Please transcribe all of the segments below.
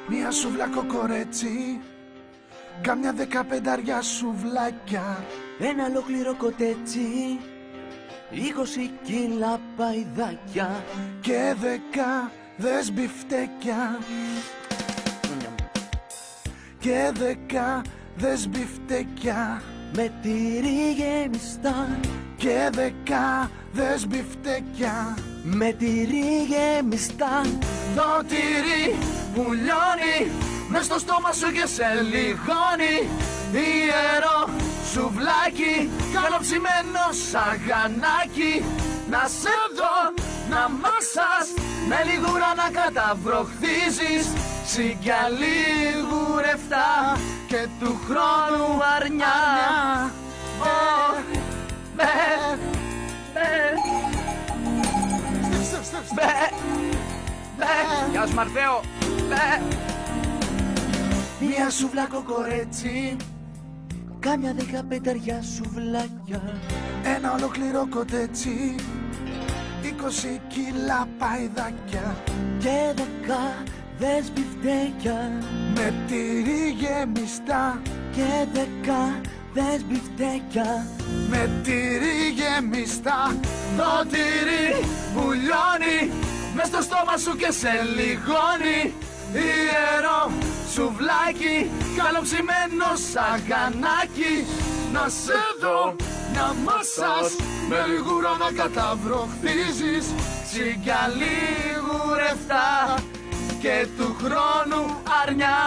Μια σούβλα κοκορέτσι, κάμια 15 σουβλάκια, ένα ολόκληρο κοτέτσι, 20 κιλά παϊδάκια και 10 μπιφτέκια, και 10 μπιφτέκια, με τυρί γεμιστά, και 10 μπιφτέκια, με τυρί γεμιστά. το τυρί που λιώνει μες στο στόμα σου και σε λιγώνει. Ιερό σουβλάκι, καλοψημένο σαγανάκι, να σε δω να μάσας, με λιγούρα να καταβροχθίζεις, συγκαλίγουρευτά και του χρόνου αρνιά. Γεια σου Μαρθαίο. Μια σούβλα κοκορέτσι, Κάμια 15 σουβλάκια, ένα ολόκληρο κοτέτσι, 20 κιλά παϊδάκια και 10 μπιφτέκια, με τυρί γεμιστά, και 10 μπιφτέκια, με τυρί γεμιστά. Το τυρί που λιώνει μες στο στόμα σου και σε λιγώνει. Ιερό σουβλάκι, καλοψημένο σαγανάκι, να σε δω να μάσας, με λιγούρα να καταβροχθίζεις, συγκαλίγουρευτά και του χρόνου αρνιά.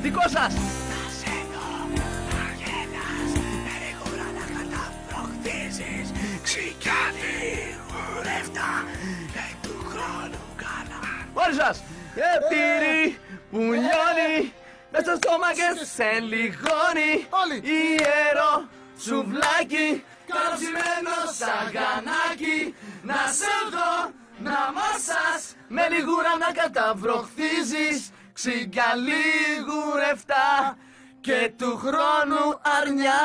δικό σας. Μόλις σας. Τυρί που λιώνει μες στο στόμα και σε λιγώνει. Ιερό σουβλάκι, καλοψημένο σαγανάκι, να σε δω να μάσας, με λιγούρα να καταβροχθίζεις, ξυγκαλίγουρευτά και του χρόνου αρνιά.